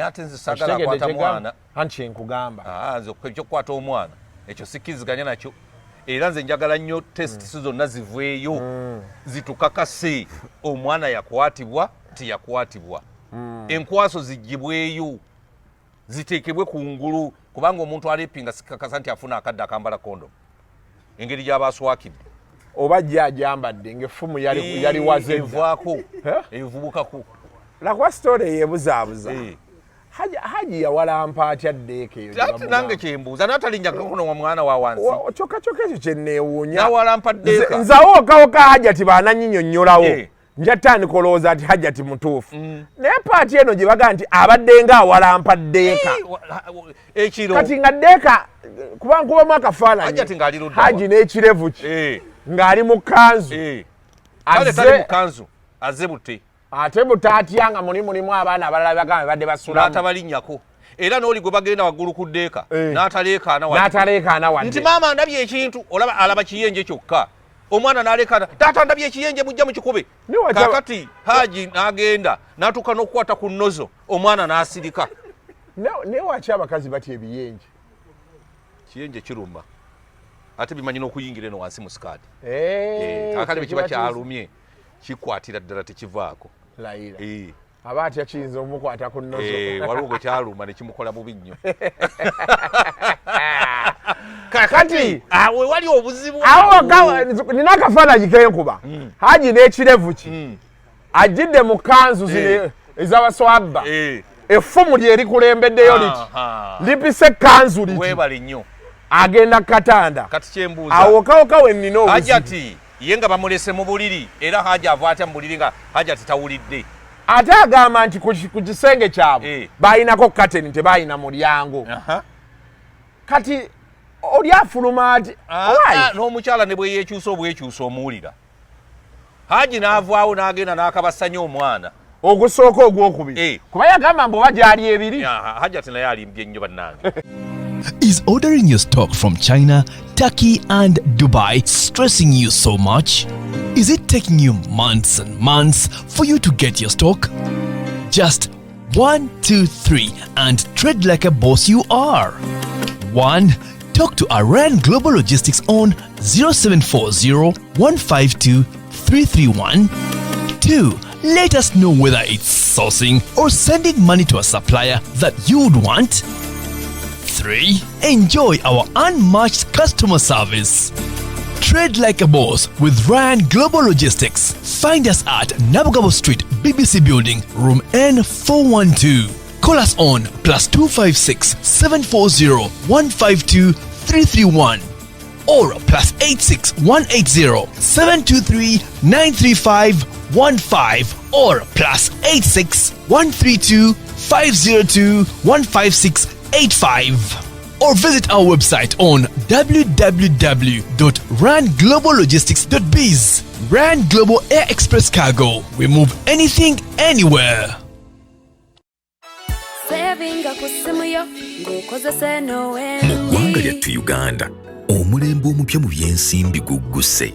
ate nze sagala kwata mwana anti nkugamba nze ekyo kwata omwana ekyo sikiziganya nakyo era nze njagala nnyo test zonna ziveeyo zitukakase omwana yakwatibwa tiyakwatibwa enkwaso zigibweyo ziteekebwe ku ngulu kubanga omuntu alepinga sikakasa nti afuna akadde akambala kondo engeri gy'abaaswakidde oba gy'ajambadde ng'effumu yali wazevaako evubukako lakuba sitole yeebuzaabuza haji yawalampa atya ddeeka eyo ati nange kyembuuza n'atalinnyako kuno mwana wa wansi kyokka ekyo kye neewuunya nawalampa ddeeka nzawo okawoka hajati baanannyinnyonnyolawo njatandika olowooza ati hajati mutuufu naye paati eno gye baga nti abadde nga awalampa ddeeka ekiro kati nga ddeeka kubamu akafaananyi haji n'ekirevu kye ng'ali mu kkanzu kale tali mu kkanzu azze bute ate butaatya nga mulimu abaana abalala bagambe badde basulamu n'atabalinnyako era n'oli gwe bagenda waggulu ku ddeeka n'ataleekaana wadde nti maama ndabye ekintu olaba alaba kiyenje kyokka omwana n'aleekaana taata ndabye ekiyenje mujja mu kikube kaakati haji n'agenda n'atuuka n'okukwata ku nnozo omwana n'asirika naye waki abakazi batya ebiyenje kiyenje kiruma ate bimanyi n'okuyingira eno wansi mu sikaati kaakati bwe kiba kyalumye kikwatira ddala tekivaako layira aba atya kiyinza omukwata ku nnozo waliwo gwe kyaluma ne kimukola bubi nnyo kakati awe wali obuzibu nina akafaananyi kenkuba haji n'ekirevu ki ajjidde mu kkanzu zino ez'abaswabba effumu lye likulembeddeyo liti lipise ekkanzu liti weebale nnyo agenda katanda kati kyembuuza awokawoka we nnina obuzibu hajati ye nga bamulese mu buliri era haja ava atya mu buliri nga hajati tawulidde ate agamba nti ku kisenge kyabwe baayinako kateni tebaayina mulyango kati oli afuluma ati n'omukyala ne bwe yeekyusa obwekyusa omuwulira haji n'avaawo n'agenda n'akabasanya omwana ogusooka ogwokubiri kuba yagamba mbu oba gyali ebiri hajati naye alimbye nnyo bannange. Is ordering your stock from China, Turkey and Dubai stressing you so much? Is it taking you months and months for you to get your stock? Just 1, 2, 3 and trade like a boss you are. 1. Talk to Iran Global Logistics on 0740 152 331. 2. Let us know whether it's sourcing or sending money to a supplier that you would want. 3. Enjoy our unmatched customer service. Trade like a boss with Ryan Global Logistics. Find us at Nabugabo Street, BBC Building, Room N412. Call us on +256 740 152 331 or +86 180 723 935 15 or +86 132 502 156 85 or visit our website on www.rangloballogistics.biz. Rand Global Air Express Cargo. We move anything, anywhere. Mu ggwanga lyattu Uganda, omulembe omupya mu byensimbi gugguse.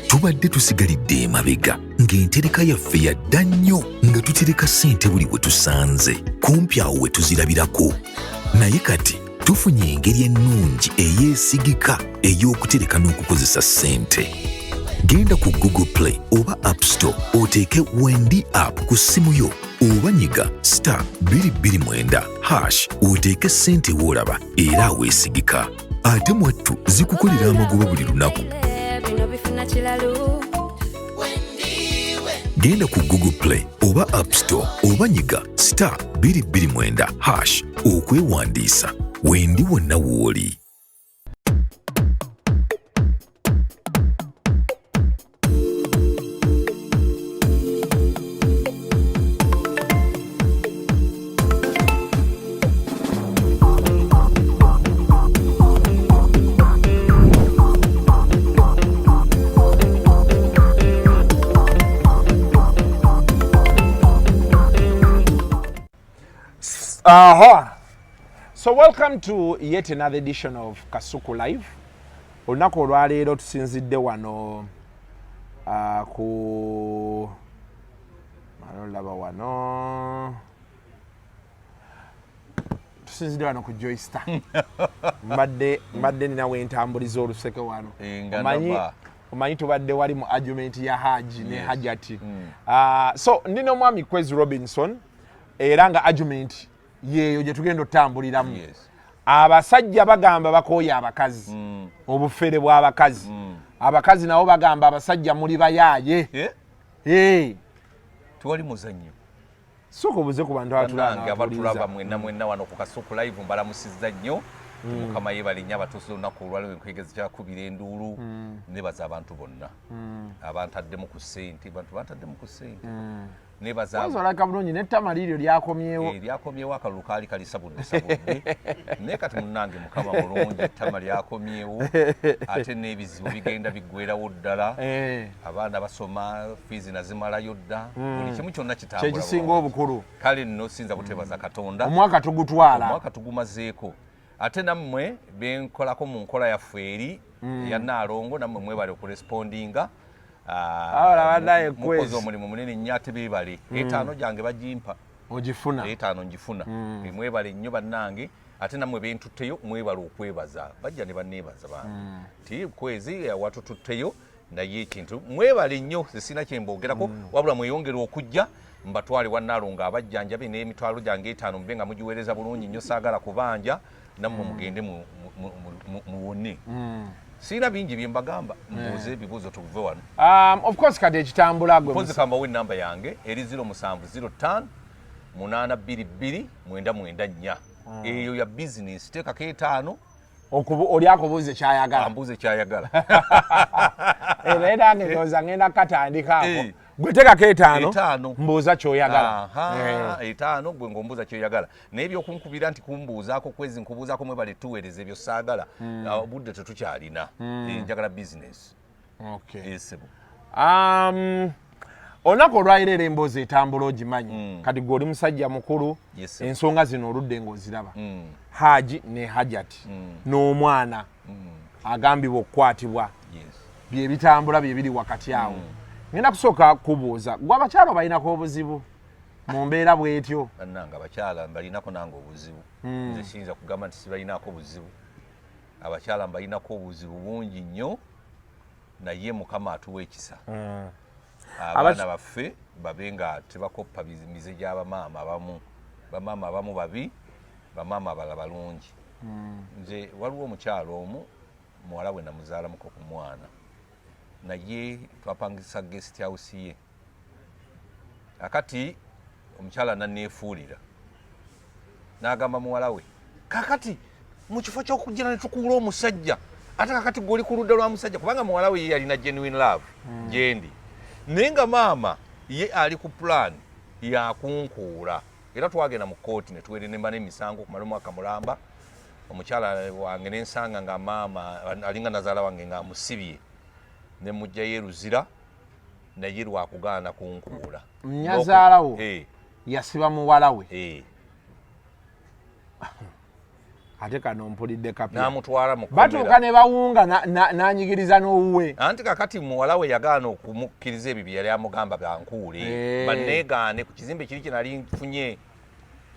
Tubadde tusigalidde emabega ng'entereka yaffe yadda nnyo nga tutereka ssente buli we tusanze kumpi awo we tuzirabirako. Naye kati tufunye engeri ennungi eyeesigika ey'okutereka n'okukozesa ssente. Genda ku Google Play oba App Store oteeke Wendi app ku ssimu yo oba nyiga *229# oteeke ssente w'olaba era aweesigika. Ate mwattu zikukolera amagoba buli lunaku. Genda ku Google Play oba App Store oba nyiga *229# okwewandiisa. Wendi wonna w'oli. So welcome to yet another edition of Kasuku Live. Olunaku olwaleero tusinzidde wano ku malolaba wano tusinzidde wano ku Joyster. Mbadde nina wentambuliza oluseke wano. Omanyi tubadde wali mu argument ya Haji ne Hajati. So ndina omwami Kwezi Robinson era nga argument yeeyo gye tugenda otambuliramu. Abasajja bagamba bakooya abakazi. Obufeere bw'abakazi. Abakazi nabo bagamba abasajja muli bayaaye. Tuwali muzannyo. Soko buze ku bantu abatulaba mwenna wano ku Kasuku live mbalamusizza nnyo. Mukama yebali nnyo abatuusiza olunaku olwaleero enkwegezi kyakubira enduulu. Nebaza abantu bonna. Abantaddemu ku ssente. Bantu bantaddemu ku ssente. Nebaza olaka bulungi n'ettama liiryo lyakomyewo. Lyakomyewo akalulu kaali kalisabudde. Naye kati munnange Mukama mulungi ettama lyakomyewo. Ate n'ebizibu bigenda biggweerawo ddala. Abaana basoma fiizi nazimalayo dda. Buli kimu kyonna kitambula. Kyekisinga obukulu. Kale nno sinza kutebaza Katonda. Omwaka tugutwala. Omwaka tugumazeeko. Ate nammwe benkolako mu nkola yaffe eri ya Naalongo nammwe mwebale okurespondinga. Mukozi omulimu munene nnyo ate beebale. Etaano gyange bagimpa. Ogifuna. Etaano ngifuna. Mwebale nnyo bannange. Ate nammwe bentutteyo mwebale okwebaza. Bajja ne banneebaza bange. Ti Kwezi watututteyo naye ekintu. Mwebale nnyo sisina kye mbogerako wabula mweyongera okujja. Mbatwale wa Naalongo abajjanjabe n'emitwalo gyange etaano mube nga mugiweereza bulungi nnyo saagala kubanja. Nammwe mugende muwone. Sina bingi bye mbagamba mbuuze ebibuuzo tuve wano. Of course kati ekitambula gwe. Mpozi kambawo ennamba yange eri 0705 822 994. Eyo ya business teekako etaano. Oli akubuuze kyayagala. Ambuuze kyayagala. Era nange ndowooza ngenda katandikaako. Gwe teekako etaano. Mbuuza ky'oyagala. Etaano gwe ng'ombuuza ky'oyagala. Naye by'okunkubira nti kumbuuzaako Kwezi nkubuuzaako mwebale tuweereza ebyo saagala. Obudde tetukyalina. Njagala business. Okay. Olunaku olwaleero emboozi etambula ogimanyi. Kati gwe oli musajja mukulu. Ensonga zino oludde ng'oziraba. Haji ne Hajati. N'omwana. Agambibwa okukwatibwa. Bye bitambula bye biri wakati awo. Ngenda kusooka kubuuza gwe abakyala balinako obuzibu mu mbeera bw'etyo. Bannange abakyala mbalinako nange obuzibu. Nze siyinza kugamba nti sibalinako obuzibu. Abakyala mbalinako obuzibu bungi nnyo naye Mukama atuwa ekisa. Abaana baffe babe nga tebakoppa mize gy'abamaama abamu. Bamaama abamu babi, bamaama abalala balungi. Nze waliwo omukyala omu muwala we namuzaalamuko ku mwana. Naye twapangisa guest house ye. Akati omukyala nanneefuulira. N'agamba muwala we, kakati mu kifo ky'okujja ne tukuula omusajja. Ate kakati gw'oli ku ludda lwa musajja kubanga muwala we ye yalina genuine love gyendi. Naye nga maama ye ali ku plan ya kunkuula. Era twagenda mu kkooti ne tuweerera n'emisango kumala omwaka mulamba. Omukyala wange n'ensanga nga maama alinga nazaala wange nga amusibye. Ne mujja yeruzira naye lwakugaana kunkuula. Nnyazaalawo yasiba muwala we. Ate kano mpulidde kapya. N'amutwala mu kkomera. Batuuka ne bawunga n'anyigiriza n'owuwe. Anti kakati muwala we yagaana okumukkiriza ebyo bye yali amugamba bankuule. Banneegaane ku kizimbe kiri kye nali nfunye.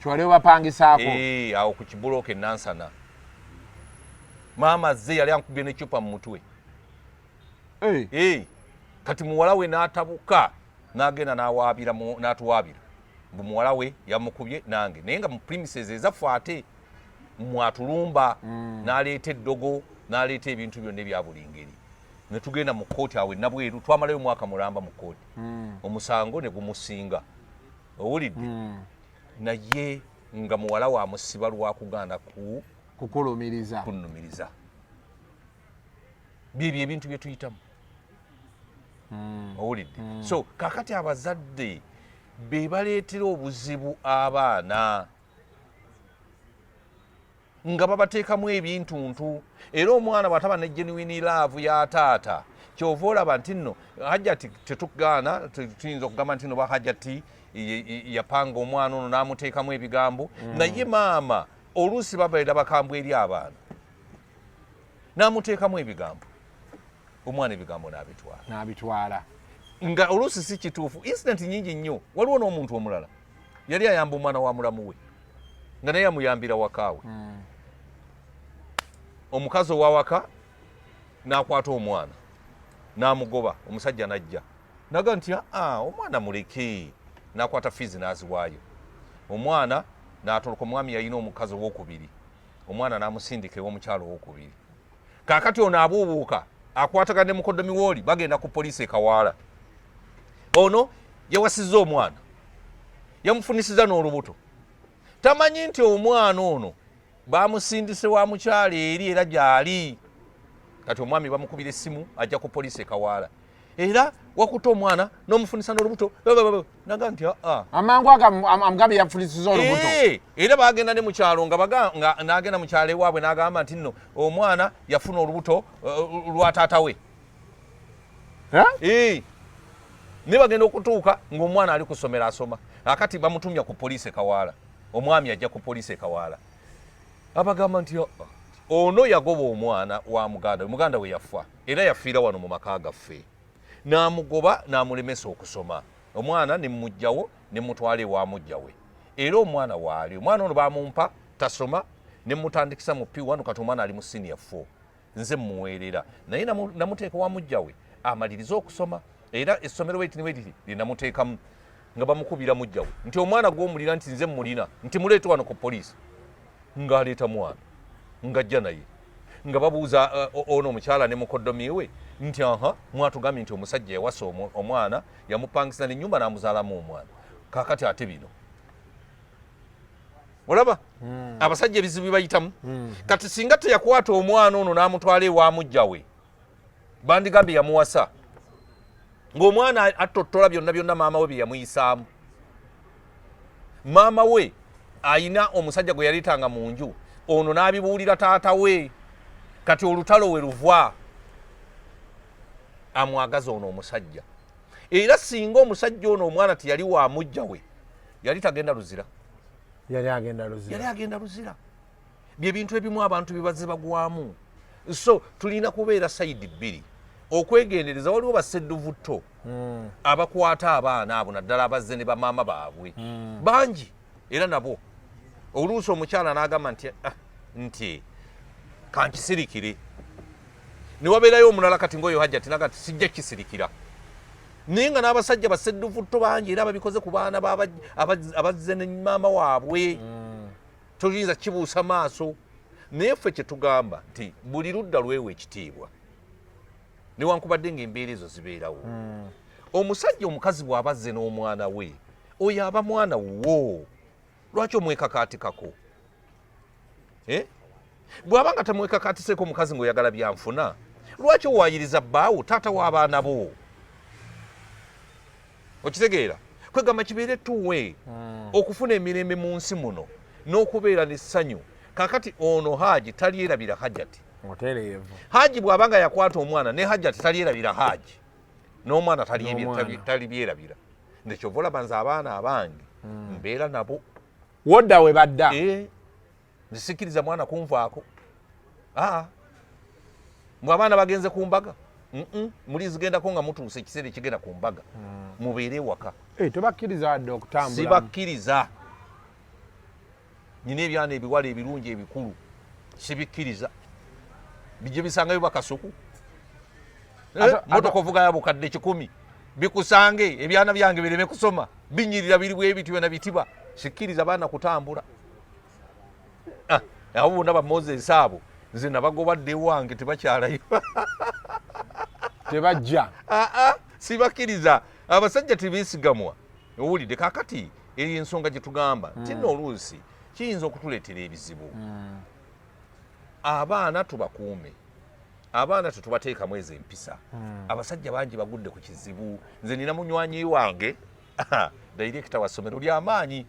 Kyole bapangisaako. Awo ku kibulooka e Nansana. Maama azze yali ankubye n'eccupa mu mutwe. Kati muwala we n'atabuka n'agenda n'atuwaabira. Muwala we yamukubye nange. Naye nga mu premises ezaffe ate mwatulumba n'aleeta eddogo n'aleeta ebintu byonna ebya buli ngeri. Ne tugenda mu kkooti awo nabweru twamalayo omwaka mulamba mu kkooti. Omusango ne gumusinga. Owulidde? Naye nga muwala wa musiba lwakugaana kukulumiriza. Kunnumiriza. Byebyo ebintu bye tuyitamu. Owulidde? So kakati abazadde be baleetera obuzibu abaana nga babateekamu ebintuntu era omwana bw'ataba ne genuine love ya taata kyova olaba nti nno Hajati tetugaana tuyinza okugamba nti nno Hajati yapanga omwana ono n'amuteekamu ebigambo naye maama oluusi babaera bakambwe eri abaana n'amuteekamu ebigambo omwana ebigambo n'abitwala nga oluusi si kituufu. Incident nyingi nnyo. Waliwo n'omuntu omulala yali ayamba omwana wa mulamu we nga naye amuyambira wakaawe. Omukazi owawaka n'akwata omwana n'amugoba, omusajja n'ajja naga nti omwana muleke, n'akwata fiizi n'aziwaayo. Omwana n'atoloka, omwami yalina omukazi owokubiri, omwana n'amusindika ew'omukyalo owokubiri. Kaakati ono abuubuuka akwatagana ne mukoddomi wooli, bagenda ku poliisi e Kawaala. Ono yawasizza omwana, yamufunisiza n'olubuto, tamanyi nti omwana ono bamusindise wa mukyalo eri era gy'ali. Kati omwami bamukubira essimu ajja ku poliisi e Kawaala, era wakuta omwana n'omufunisa n'olubuto. Naga nti amangu amugambye yafunisiza olubuto. Era bagenda ne mukyalo nga n'agenda mukyalo ewaabwe n'agamba nti nno omwana yafuna olubuto lwa taata we. Ne bagenda okutuuka ng'omwana ali ku ssomero asoma. Akati bamutumya ku poliisi e Kawaala, omwami ajja ku poliisi e Kawaala, abagamba nti ono yagoba omwana wa muganda we yafa, era yafiira wano mu maka gaffe. N'amugoba n'amulemesa okusoma. Omwana ne mujjawo ne mutwala ewa mujja we. Era omwana waali, omwana ono bamumpa tasoma, ne mutandikisa mu P1, kati omwana ali mu senior 4. Nze muweerera. Naye namuteeka wa mujja we amaliriza okusoma. Era essomero weetini linamuteekamu nga bamukubira mujja we nti omwana gw'omulina nti nze mulina, nti muleete wano ku poliisi. Ng'aleeta mwana ng'ajja naye nga babuuza ono omukyala ne mukoddomi we nti mwatugambye nti omusajja yawasa omwana, yamupangisa n'ennyumba n'amuzaalamu omwana. Kaakati ate bino olaba abasajja ebizibu bayitamu. Kati singa teyakwata omwana ono n'amutwala ewa mujja we, bandigambye yamuwasa, ng'omwana atottola byonna maama we bye yamuyisaamu. Maama we ayina omusajja gwe yaleetanga mu nju, ono n'abibuulira taata we. Kati olutalo we luva, amwagaza ono omusajja. Era singa omusajja ono omwana teyali wa mujja we, yali tagenda luzira. Yali agenda luzira. Bye bintu ebimu abantu bibaze bagwamu. So tulina kubeera sayidi bbiri, okwegendereza. Waliwo bassedduvutto abakwata abaana abo naddala abazze ne bamaama baabwe bangi, era nabo oluusi omukyala n'agamba nti kankisirikire. Ne wabeerayo omulala kati ng'oyo Hajjati naga nti sijja kisirikira. Naye nga n'abasajja bassedduvutto bangi era babikoze ku baana abazze ne maama waabwe. Toyinza kibuusa maaso. Naye ffe kye tugamba nti buli ludda lwewa ekitiibwa, newankubadde ng'embeera ezo zibeerawo. Omusajja omukazi bw'abazze n'omwana we, oyo aba mwana wo. Lwaki omwekakaatikako? Bw'aba nga tamwekakaatiseeko omukazi ng'oyagala byanfuna, lwaki owayiriza bbaawo taata w'abaana bo? Okitegeera? Kwegamba kibeere tuwe okufuna emirembe mu nsi muno n'okubeera n'essanyu. Kaakati ono Haji talyerabira Hajjati. Haji bw'abanga yakwata omwana ne Hajjati talyerabira Haji, n'omwana talibyerabira. Nekyova olaba nze abaana abange mbeera nabo. Wodda we badda. Nzisikiriza mwana kunvaako. Mwe abaana bagenze ku mbaga, muli zigendako nga mutuuse ekiseera ekigenda ku mbaga, mubeere ewaka. Tobakkiriza wadde okutambula. Sibakkiriza. Nyina ebyana ebiwala ebirungi ebikulu, sibikkiriza. Bijje bisangayo bakasuku. Motoka ovuga ya bukadde 10 bikusange ebyana byange bireme kusoma, binyirira biri bwe bityo na bitiba. Sikkiriza baana kutambula. Abo bonna ba Moses abo nze nabagobadde wange tebakyalayo. Tebajja. Sibakkiriza. Abasajja tebeesigamwa. Owulidde kaakati eri ensonga gye tugamba nti nno oluusi kiyinza okutuleetera ebizibu. Abaana tubakuume. Abaana tetubateekamu ezo empisa. Abasajja bangi bagudde ku kizibu. Nze nina munywanyi wange dayirekita wa ssomero ly'amaanyi,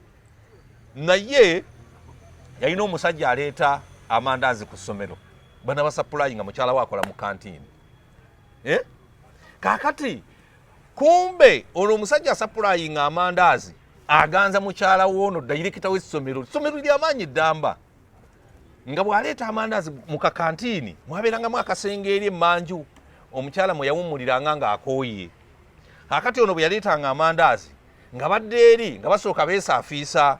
naye yalina omusajja aleeta amandaazi ku ssomero, bana basapulayi nga mukyala we akola mu kantiini. Kaakati kumbe ono omusajja asapulayi nga amandaazi aganza mukyala w'ono dayirekita w'essomero, ssomero ly'amaanyi eddamba, nga bw'aleeta amandaazi mu kakantiini mwabeerangamu akasenge eri emmanju, omukyala mwe yawummuliranga ng'akooye. Kaakati ono bwe yaleetanga amandaazi nga badde eri nga basooka beesaafiisa.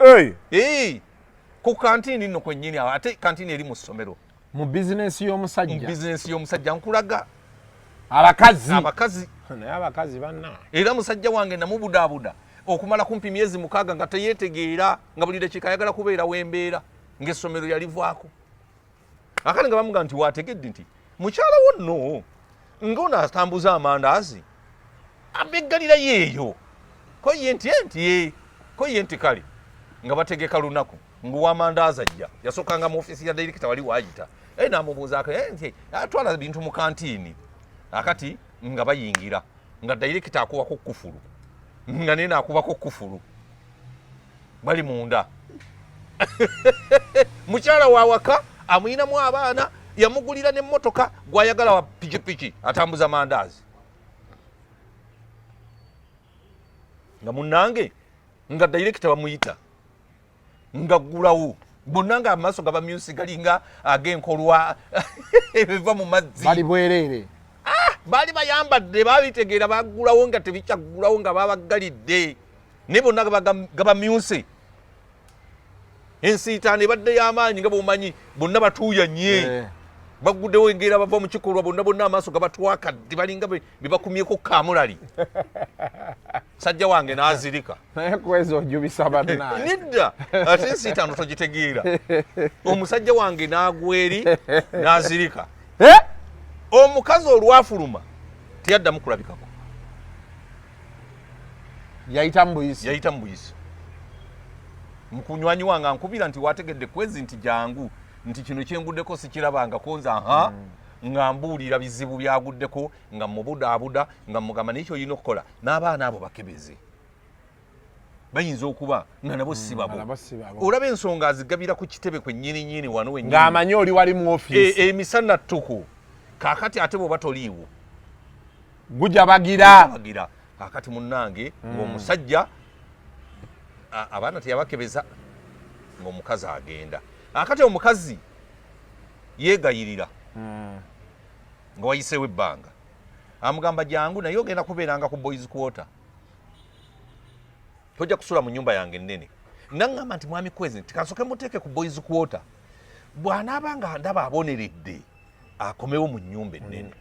ku kantini nno kwennyini ate kantini eri mu ssomero mu bizinesi y'omusajja mu bizinesi y'omusajja nkulaga abakazi naye abakazi banna era musajja wange namubudaabuda okumala kumpi myezi 6 nga teyeetegeera nga buli dakiika ayagala kubeera wembeera ng'essomero yalivaako akale nga bamuga nti wategedde nti mukyala wo nno ng'ono atambuza amandaazi abeggalira yeeyo koye nti kale nga bategeka lunaku ng'owamandaazi ajja yasookanga mu ofiisi ya dayirikita wali waayita n'amubuuzaako nti atwala bintu mu kantiini akati nga bayingira nga dayirikita akubako kufulu nga nene akubako kufulu bali munda mukyala wawaka amuyinamu abaana yamugulira n'emmotoka gwayagala wa pikipiki atambuza mandaazi nga munnange nga dayirikita bamuyita nga ggulawo bonna nga amaaso gaba myusi galinga ag'enkolwa ebiva mu mazzi bali bwereere baali bayambadde babitegeera baggulawo nga tebikyaggulawo nga babaggalidde naye bonna gabamyuse ensiitaano ebadde y'amaanyi nga bwomanyi bonna batuuyanye baguddewo engeera bava mu kikolwa bonna amaaso gabatwakadde balinga bebakumyeko kamulali sajja wange n'azirika naye kwezi ojubisa bannaye nedda ate ensiitaano togitegeera omusajja wange n'agweri n'azirika omukazi olwafuluma teyaddamu kulabikako yayita mu buyisi mukunywanyi wange ankubira nti wategedde Kwezi nti jangu nti kino kyenguddeko sikirabangako nze nga mbuulira bizibu byaguddeko nga mubudaabuda nga mugamba n'ekyo olina okukola n'abaana abo bakebeze bayinza okuba nga nabo si babo olaba ensonga azigabira ku kitebe kwennyininyini wano wennyini ng'amanyi oli wali mu ofiisi emisana ttuku kaakati ate bwoba toliiwo gujabagira akati munnange ng'omusajja abaana teyabakebeza ng'omukazi agenda akati omukazi yeegayirira nga wayiseewo ebbanga amugamba jangu naye ogenda kubeeranga ku boys quarter tojja kusula mu nnyumba yange ennene naŋŋamba nti mwami Kwezi tikansooke muteeke ku boys quarter bw'anaaba nga ndaba aboneredde akomewo mu nnyumba ennene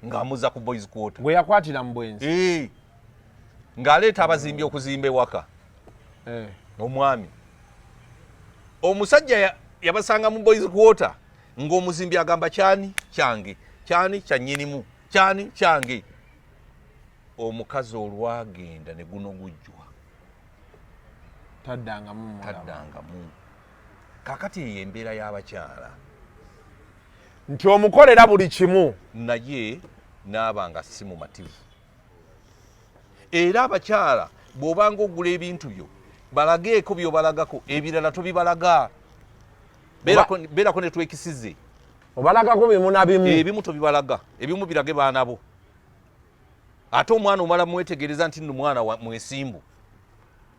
ng'amuza ku boys quarter gwe yakwatira mu bwenzi ng'aleeta abazimbi okuzimba ewaka omwami omusajja yabasanga mu boys quarter ng'omuzimbi agamba kyani kyange kyani kyannyinimu kyani kyange omukazi olwagenda ne guno gujjwa taddangamu kakati eyo embeera y'abakyala nti omukolera buli kimu naye n'abanga si mumativu era abakyala bw'obanga ogula ebintu byo balageeko byobalagako ebirala tobibalaga beerako ne twekisize obalagako bimu na bimu ebimu tobibalaga ebimu birage baana bo ate omwana omala mwetegereza nti nno mwana mwesimbu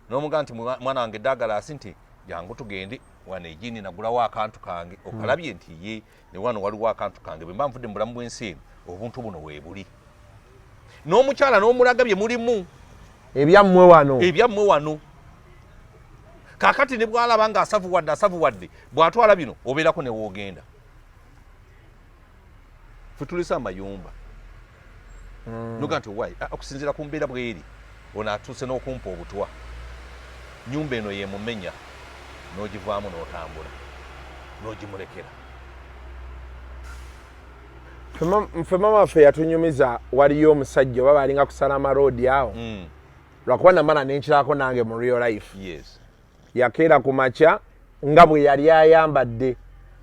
n'omugaa nti mwana wange eddagalaasi nti jangu tugende wano ejini nagulawo akantu kange okalabye nti ye ne wano waliwo akantu kange bwe mba nvudde mu bulamu bw'ensi eno obuntu buno weebuli n'omukyala n'omulaga bye mulimu ebyammwe wano kaakati ne bw'alaba nga asavuwadde bw'atwala bino obeerako ne woogenda fe tulese amayumba noga nti wayi okusinziira ku mbeera bw'eri ono atuuse n'okumpa obutwa nyumba eno yemumenya n'ogivaamu n'otambula n'ogimulekera nfe mama waffe yatunyumiza waliyo omusajja oba balinga kusala amaroodi awo lwakuba namala nenkirako nange mu real life yakeera ku makya nga bwe yali ayambadde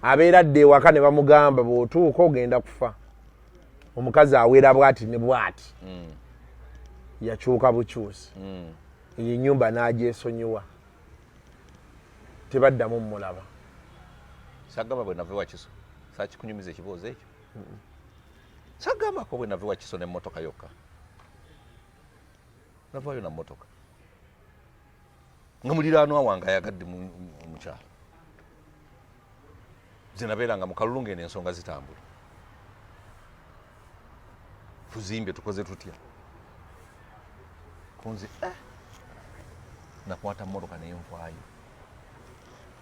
abeera dde ewaka ne bamugamba bw'otuuka ogenda kufa omukazi awera bwati ne bwati yakyuka bukyusi eyo ennyumba n'agyesonyiwa tebaddamu mmulaba sagamba bwe nave wakiso sakikunyumiza ekiboozo ekyo sagambako bwe nave wakiso n'emmotoka yokka navayo na mmotoka nga muliraanwa wange ayagadde mukyalo nze nabeeranga mu kalulu ng'eno ensonga zitambula tuzimbe tukoze tutya kunze nakwata mmotoka nenvaayo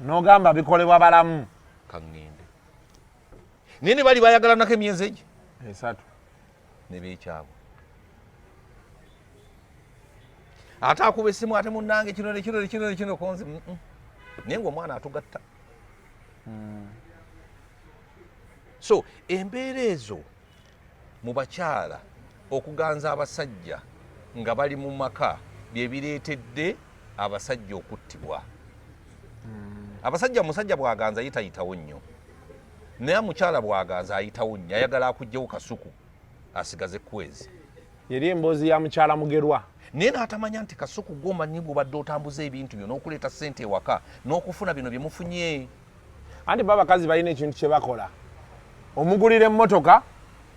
n'ogamba bikolebwa balamu kaŋŋende naye ne bali bayagalanako emyezi egi 3 ne beekyabo ate akuba essimu ate munnange kino konzi naye ngaomwana atugatta so embeera ezo mu bakyala okuganza abasajja nga bali mu maka bye bireetedde abasajja okuttibwa abasajja omusajja bw'aganza ayitayitawo nnyo naye mukyala bw'aganza ayitawo nnyo ayagala akugyewo kasuku asigaze Kwezi yeri emboozi ya mukyala Mugerwa naye n'atamanya nti kasuku gw'omanyi bw'obadde otambuza ebintu byo n'okuleeta ssente ewaka n'okufuna bino bye mufunye anti babakazi balina ekintu kye bakola omugulira emmotoka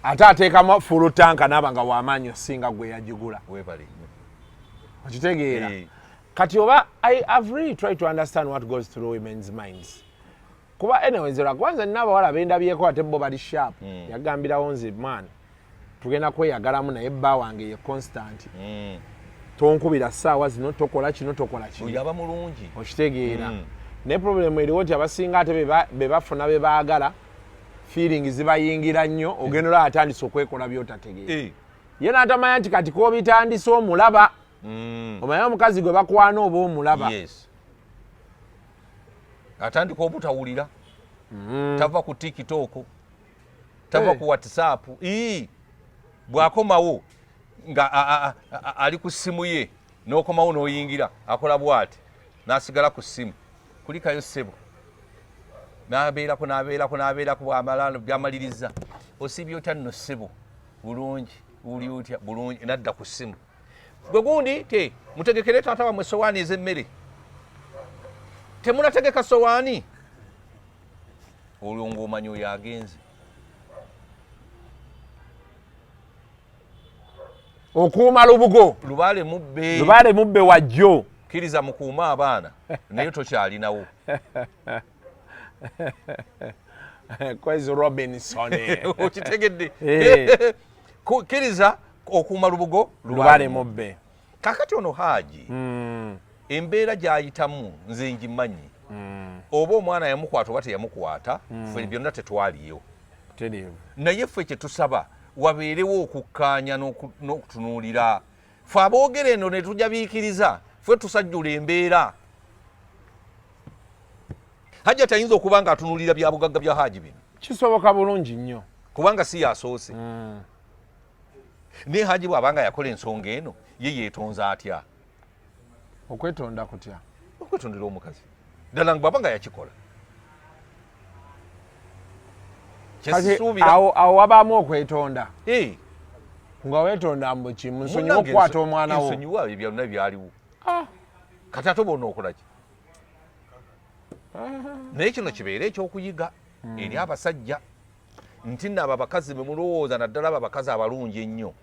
ate ateekamu fulu tanka naaba nga w'amaanyi osinga gwe yagigula weebale okitegeera kati oba I've really tried to understand what goes through women's minds kuba anyways kwanza nina abawala bendabyeko ate bo bali sharp yagambirawo nze man tugenda kweyagalamu naye bba wange ye constant tonkubira ssaawa zino tokola kino tokola kino oyo aba mulungi okitegeera naye problemu eriwo nti abasinga ate be bafuna be baagala feeling zibayingira nnyo ogenda olaba atandise okwekola by'otategeera ye n'atamanya nti kati koobitandise omulaba omanye omukazi gwe bakwana oba omulaba atandika obutawulira tava ku TikTok tava ku WhatsApp bw'akomawo nga ali ku ssimu ye n'okomawo n'oyingira akola bw'ati n'asigala ku ssimu kulikayo ssebo n'abeerako bw'amaliriza osibye otya nno ssebo bulungi uli otya bulungi n'adda ku ssimu gwe gundi mutegekere taata wammwe essowaani ez'emmere temunategeka sowaani olwo ng'omanyi oyo agenze okuuma lubugo lubaale mubbe wajjo kkiriza mukuuma abaana naye tokyalinawo Kwezi Robinson okitegedde kkiriza okuuma lubugo lubaale mubbe kakati ono Haaji embeera gy'ayitamu nze ngimanyi oba omwana yamukwata oba teyamukwata ffe byonna tetwaliyo naye ffe kye tusaba wabeerewo okukkaanya n'okutunuulira ffe aboogera eno ne tujabiikiriza ffe tusajjula embeera Hajji atayinza okuba nga atunuulira bya bugagga bya Haaji bino kisoboka bulungi nnyo kubanga si yasoose naye Haaji bw'abanga yakola ensonga eno ye yeetonza atya okwetonda kutya okwetondera omukazi ddala bw'aba nga yakikola awo wabaamu okwetonda nga weetonda mbu kimu nsonyiwa okukwata omwana wo ensonyiwa byonna byaliwo kati ate boona okola ki naye kino kibeera ekyokuyiga eri abasajja nti nno abo abakazi be mulowooza naddala abo abakazi abalungi ennyo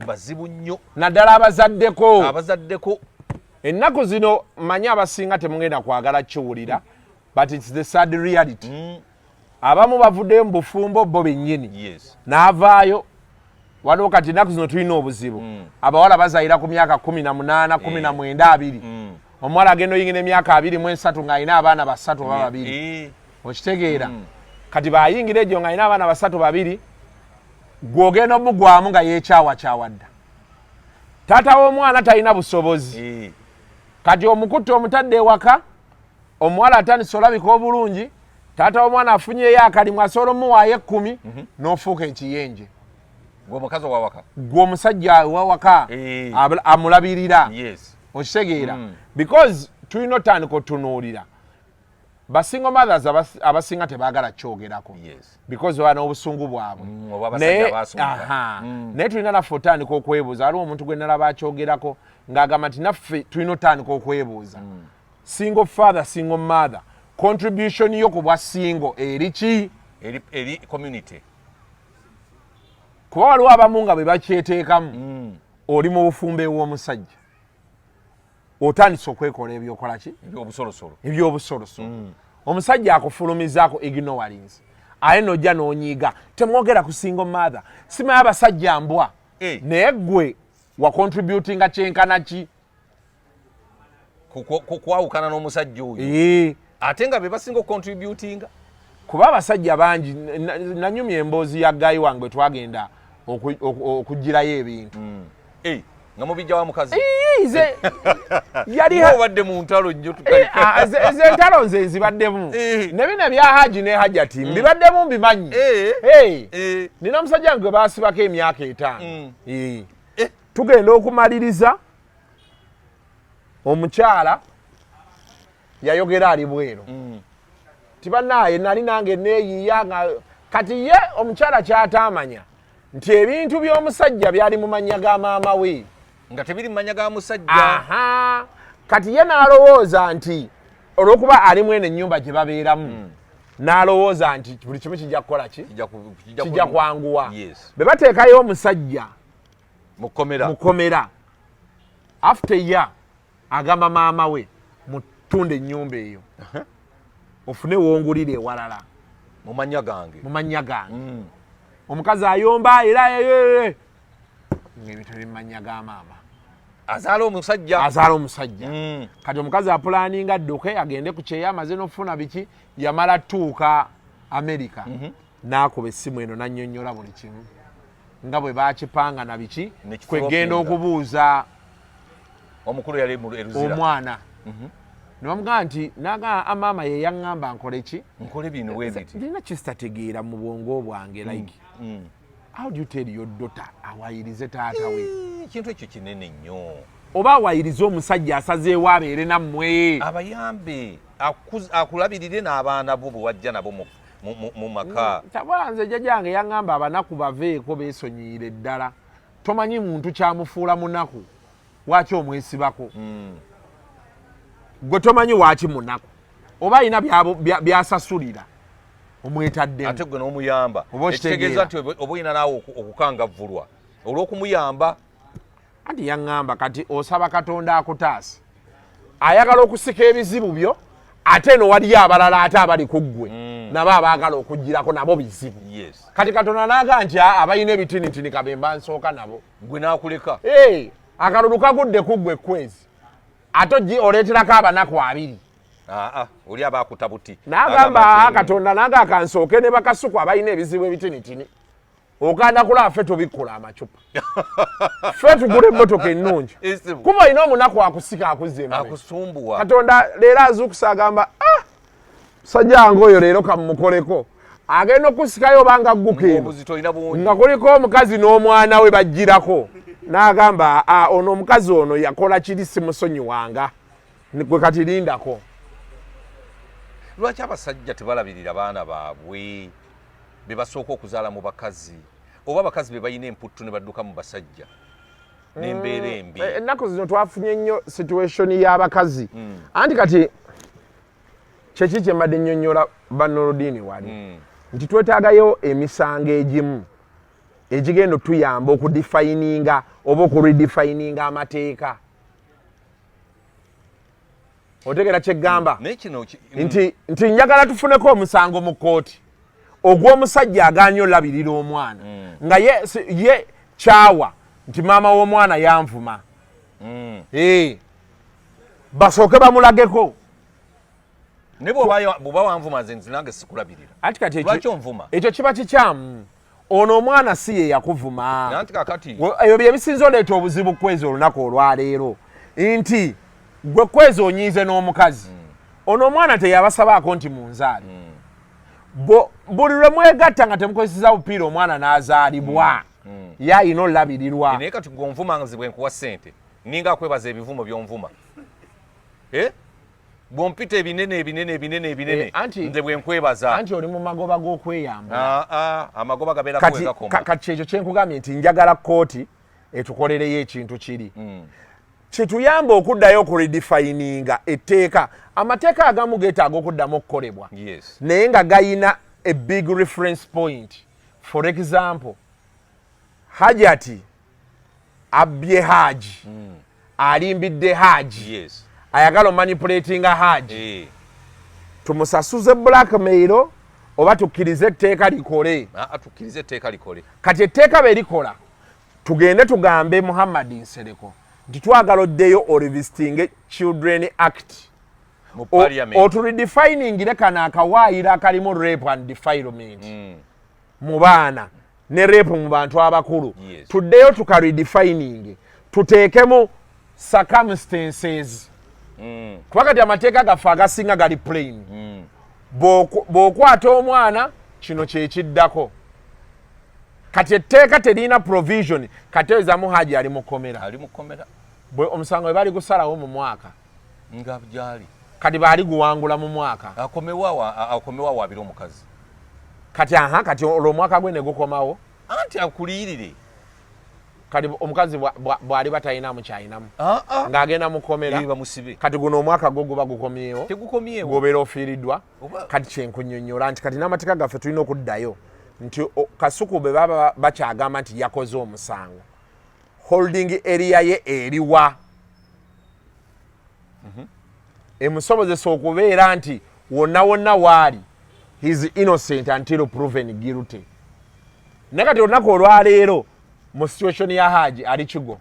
bazibu nnyo naddala abazaddeko ennaku zino manyi abasinga temugenda kwagala kiwulira but it's the sad reality abamu bavuddeyo mu bufumbo bo bennyini n'avaayo waliwo kati ennaku zino tulina obuzibu abawala bazayira ku myaka 18 19 20 omuwala agenda oyingira emyaka 23 ng'alina abaana 3 oba 2 okitegeera kati bayingira egyo ng'alina abaana 3 2 gw'ogenda omugwamu nga yeekyawakyawadda taata w'omwana talina busobozi kati omukutte omutadde ewaka omuwala atandise olabika obulungi taata w'omwana afunyeyo akalimu asobola omuwaayo 10 n'ofuuka ekiyenje gw'omukazi owawaka gw'omusajja owawaka amulabirira okitegeera because tulina otandika otunuulira basingle mothers abasinga tebaagala kyogerako because oba n'obusungu bwabwe naye tulina naffe otandika okwebuuza waliwo omuntu gwe nalaba akyogerako ng'agamba nti naffe tulina otandika okwebuuza single father single mother contribution yo ku bwa single eri ki eri community kuba waliwo abamu nga bwe bakyeteekamu oli mu bufumbe w'omusajja otandise okwekola ebyokola ki ebyobusolosolo omusajja akufulumizaako ignorance aye nojja n'onyiiga temwogera ku single mother simanyi abasajja mbwa naye ggwe wakontributinga kyenkana ki kukwawukana n'omusajja oyo ate nga be basinga contributinga kuba abasajja bangi nanyumya emboozi ya gayi wange twagenda okugirayo ebintu nga mubijja wa mukazi ze yali obadde mu ntalo nnyo ze ntalo nze nzibaddemu ne bino bya haji ne hajati mbibaddemu mbimanyi nina omusajja gwe baasibako emyaka 5 tugenda okumaliriza omukyala yayogera ali bweru tibanaye nali nange neeyiya nga kati ye omukyala kyatamanya nti ebintu by'omusajja byali mu mannya ga maama we nga tebiri mu mannya ga musajja kati ye n'alowooza nti olw'okuba ali mwene ennyumba gye babeeramu n'alowooza nti buli kimu kijja kukola ki kijja kwanguwa be bateekayo omusajja mu kkomera after ya agamba maama we mutunda ennyumba eyo ofune wongulire ewalala mu mannya gange omukazi ayomba era ng'ebintu biri mu mannya ga maama azaala omusajja kati omukazi apulaninga adduke agende ku kyeya amaze n'okufuna biki yamala tuuka Amerika n'akuba essimu eno nannyonnyola buli kimu nga bwe bakipanga na biki kwegenda okubuuza omukulu yali eruzira omwana nibamugamba nti naga maama ye yaŋŋamba nkole ki nkole bino webiti ndina kisitategeera mu bwongo bwange like how do you tell your daughter awayirize taata we ekintu ekyo kinene nnyo oba awayirize omusajja asazeewo abeere nammwe abayambe akulabirire n'abaana bo bwe wajja nabo mu maka tabala nze jjajjange yaŋŋamba abanaku baveeko beesonyiire ddala tomanyi muntu kyamufuula munaku waki omwesibako gwe tomanyi waki munaku oba alina byasasulira omwetaddemu ate gwe n'omuyamba ekitegeeza nti oba olina naawe okukangavvulwa olw'okumuyamba anti yaŋŋamba kati osaba katonda akutaasa ayagala okusika ebizibu byo ate no waliyo abalala ate abali ku ggwe nabo abaagala okugirako nabo bizibu kati katonda naaga nti abalina ebitinitini kabemba nsooka nabo gwe n'akuleka akalulu kagudde ku ggwe Kwezi ate oleeterako abanaku 2 oli abaakuta buti n'agamba katonda naaga akansooke ne bakasuku abalina ebizibu ebitinitini okanda kula ffe tubikula amacupa ffe tugula emmotoka ennungi kuba olina omunaku akusika akusumbuwa katonda leero azuukusa agamba musajja wange oyo leero kamumukoleko agenda okusikayo obanga ggukeeno nga kuliko omukazi n'omwana we bajjirako n'agamba ono omukazi ono yakola kiri simusonyiwanga gwe kati lindako lwaki abasajja tebalabirira baana baabwe be basooka okuzaala mu bakazi oba abakazi be balina emputtu ne badduka mu basajja n'embeera embi ennaku zino twafunye nnyo situation y'abakazi anti kati kyeki kye mbadde nnyonnyola Banoludiini wali nti twetaagayo emisango egimu egigenda otuyamba okudifayininga oba okuredefininga amateeka otegera kyeggamba nti njagala tufuneko omusango mu kkooti ogw'omusajja aganye olabirira omwana nga ye kyawa nti maama w'omwana yanvuma basooke bamulageko ne bw'oba wanvuma nze nange sikulabirira anti kati lwaki onvuma ekyo kiba kikyamu ono omwana si ye yakuvuma nanti kakati ebyo bye bisinza oleeta obuzibu Kwezi olunaku olwaleero nti gwe Kwezi onyiize n'omukazi ono omwana teyabasabaako nti munzaale buli lwe mwegatta nga temukozesa bupiira omwana n'azaalibwa ye alina olabirirwa naye kati gwe onvuma nzibwe nkuwa ssente ninga akwebaza ebivumo by'onvuma bw'ompita ebinene nze bwe nkwebaza anti oli mu magoba g'okweyamba amagoba gabeera kwegakoma kati ekyo kyenkugambye nti njagala kkooti etukolereyo ekintu kiri kituyamba okuddayo okuredefininga etteeka amateeka agamu geetaaga okuddamu okukolebwa naye nga gayina a big reference point for example hajati abbye haji alimbidde haji ayagala omanipulatinga haji tumusasuze blackmail oba tukkirize etteeka likole kati etteeka be likola tugende tugambe Muhammad Nsereko nti twagala oddeyo orevisitinge Children Act mu parliament oturedefining lekana akawaayira akalimu rape and defilement mu baana ne rape mu bantu abakulu tuddeyo tukaredefining tuteekemu circumstances kuba kati amateeka gaffe agasinga gali plain bw'okwata omwana kino kyekiddako kati etteeka terina provision kati ezamu haji ali mukomera omusango bwe bali gusalawo mu mwaka nga byali kati baali guwangula mu mwaka akomewa wabira omukazi kati olwo omwaka gwe ne gukomawo anti akuliyirire kati omukazi bwali batalina mukyayinamu ng'agenda mukomera kati guno omwaka gwo guba gukomyewo gobeera ofiiriddwa kati kyenkunyonnyola nti kati n'amateeka gaffe tulina okuddayo nti kasuku bwe baba bakyagamba nti yakoze omusango holding area ye eriwa emusobozesa okubeera nti wonna wonna waali his innocent until proven guilty naye kati olunaku olwaleero mu situation ya haji ali kigo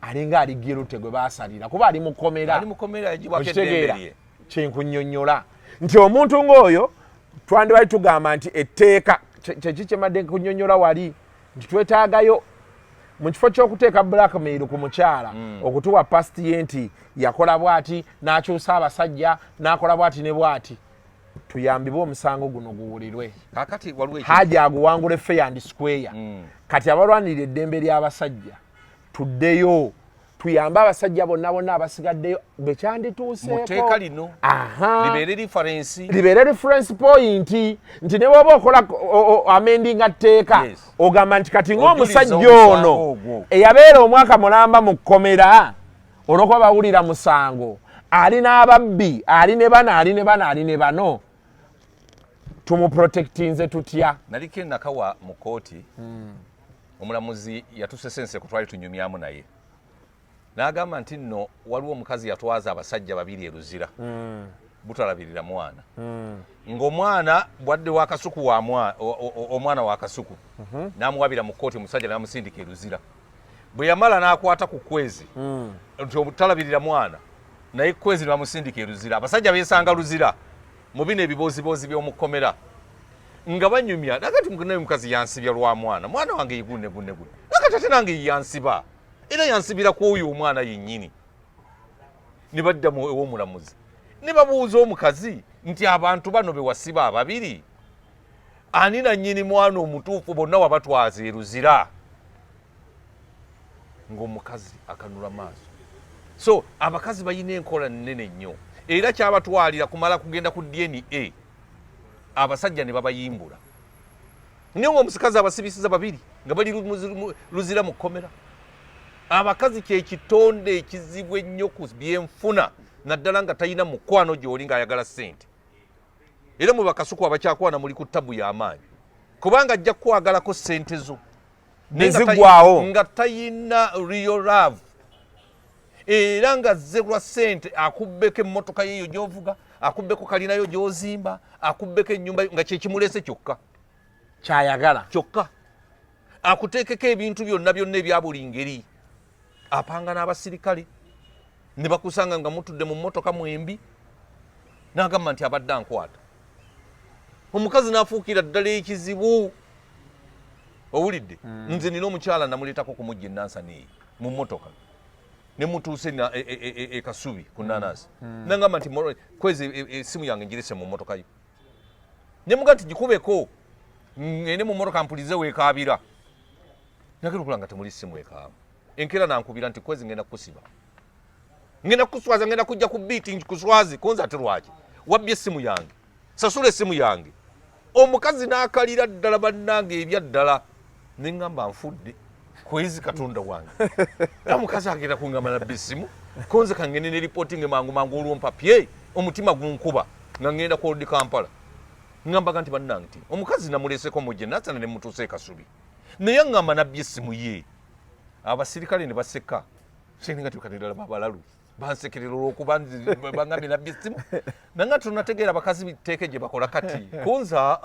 alinga ali guilty gwe basalira kuba ali mukomera ekitegeera kyenkunyonnyola nti omuntu ng'oyo twandibali tugamba nti etteeka kyeki kyemadde kunnyonnyola wali nti twetaagayo mu kifo ky'okuteeka blackmail ku mukyala okutuwa pasti ye nti yakola bw'ati n'akyusa abasajja n'akola bw'ati ne bw'ati tuyambibwe omusango guno guwulirwe haja aguwangule fair and square kati abalwanirira eddembe ly'abasajja tuddeyo tuyambe abasajja bonna abasigaddeyo bekyandituuseeko libeere reference point nti ne bwoba okola amendinga tteeka ogamba nti kati ng'omusajja ono eyabeera omwaka mulamba mu kkomera olwokuba bawulira musango ali n'ababbi ali ne bano tumuprotectinze tutya naliko enakawa mu kooti omulamuzi yatusesense ku twali tunyumyamu naye n'agamba nti nno waliwo omukazi yatwaza abasajja babiri eruzira butalabirira mwana ng'omwana bwadde wakasuku omwana wakasuku n'amuwabira mu kooti omusajja n'amusindika eruzira bwe yamala n'akwata ku Kwezi nti obutalabirira mwana naye Kwezi n'amusindika eruzira abasajja beesanga luzira mu bino ebiboozibozi by'omukomera nga banyumya nakati mukazi yansibya lwa mwana wange yigune nakati ate nange yansiba era yansibira ku oyo omwana yennyini ne badda ew'omulamuzi ne babuuza omukazi nti abantu bano be wasiba ababiri ani nannyini mwana omutuufu bonna wabatwaza eruzira ng'omukazi akanula maaso so abakazi bayina enkola nnene nnyo era kyabatwalira kumala kugenda ku DNA abasajja ne babayimbula naye ng'omusikazi abasibisiza babiri nga bali luzira mu kkomera abakazi kyekitonde ekizibu ennyo ku byenfuna naddala nga talina mukwano gy'oli ng'ayagala ssente era mu bakasuku abakyakwana muli ku ttabu y'amaanyi kubanga ajja kukwagalako ssente zo nezigwawo nga talina real love era nga zze lwa ssente akubbeko emmotoka yeeyo gy'ovuga akubbeko kalinayo gy'ozimba akubbeko ennyumba nga kyekimulese kyokka kyayagala kyokka akuteekeko ebintu byonna ebya buli ngeri apanga n'abasirikale ne bakusanga nga mutudde mu mmotoka mwembi n'agamba nti abadde ankwata omukazi n'afuukira ddala ekizibu owulidde nze nina omukyala namuleetako kumujja enansaneeyi mu mmotoka ne mutuuse ekasubi ku nanasi nagamba nti Kwezi essimu yange ngirese mu mmotoka yo ne muga nti gikubeko ngende mu mmotoka mpulize weekaabira nagenda okulanga temuli ssimu weekaaba enkeera nankubira nti Kwezi ngenda kukusiba ngenda kukuswaza ngenda kujja ku biiti kuswazi konza ate lwaki wabbye essimu yange sasula essimu yange omukazi n'akalira ddala bannange ebya ddala ne ŋŋamba nfudde Kwezi katonda wange omukazi agenda kuŋŋamba nabba essimu konze kangende ne reporting mangu olwompapye omutima gunkuba nga ngenda ku Old Kampala ŋŋambaga nti bannange ti omukazi namuleseko mujje natsana ne mutuuse ekasubi naye ŋŋamba nabba essimu ye abasirikale ne baseka seninga tukatendala babalalu bansekerera olwokuba bangambye nabba essimu nanga tunategeera abakazi biteeke gye bakola kati kunza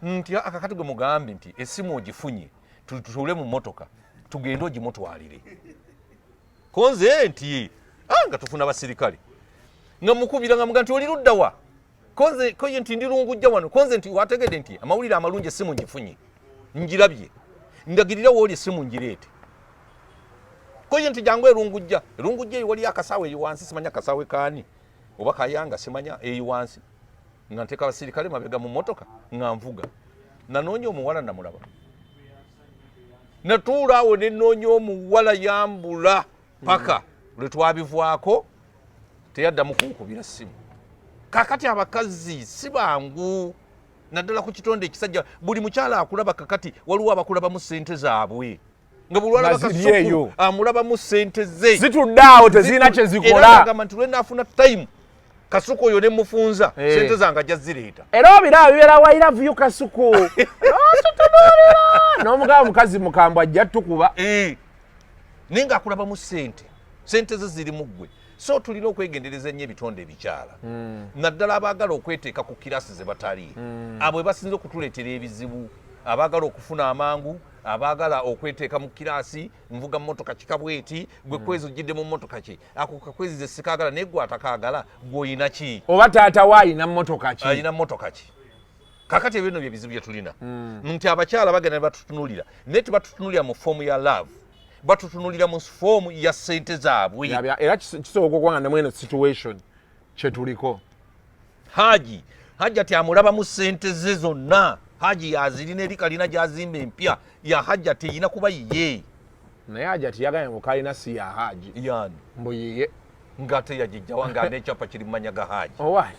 nti akakati gwe mugambi nti essimu ogifunye tutule mu mmotoka tugende ogimutwalire konze nti nga tufuna abasirikale nga mukubira nga muganti oli ludda wa konze koye nti ndirungujja wano konze nti wategede nti amawulire amalungi essimu ngifunye njirabye ndagirira wooli essimu njireete koye nti jangu erungujja eyo wali akasaawe eyo wansi simanya akasaawe kaani oba kayanga simanya eyo wansi nga nteeka abasirikale mabega mu mmotoka nga nvuga nanoonya omuwala namulaba natuula awo ne nnoonya omuwala yambula paka lwe twabivaako teyaddamu kunkubira ssimu kakati abakazi si bangu naddala ku kitonde ekisajja buli mukyala akulaba kakati waliwo abakulabamu ssente zaabwe nga buli lwalaba kasuku amulabamu ssente ze zitudde awo tezirina kye zikola agamba nti lwe naafuna time kasuku oyo ne mufunza ssente zange ajja zireeta era obiraba bibeera wa love you kasuku n'omugaba mukazi mukambwe ajja tukuba naye ngaakulabamu ssente ze ziri mu ggwe so tulina okwegendereza nnyo ebitonde ebikyala naddala abaagala okweteeka ku kirasi ze batali abo basinze okutuleetera ebizibu abaagala okufuna amangu abaagala okweteeka mu kirasi nvuga mmotoka kikabweti gwe Kwezi ojjidde mu mmotoka ki ako kakwezi ze sikaagala naye gwe atakaagala gw'oyina ki oba taata we alina mmotoka ki alina mmotoka ki kakati ebyo bino bye bizibu bye tulina nti abakyala bagenda ne batutunulira naye tebatutunulira mu foomu ya love batutunulira mu foomu ya ssente zaabwe era kisoboka okuba nga ne mweno situation kyetuliko Haji ati amulabamu ssente ze zonna Haji yazirina eri kalina gyazimba empya ya Haji ati eyina kuba yiye naye Haji ati yagambye ngu kalina si ya Haji yani mbu yiye ngate yagijjawa nga n'ekyapa kiri mu manya ga Haji owayi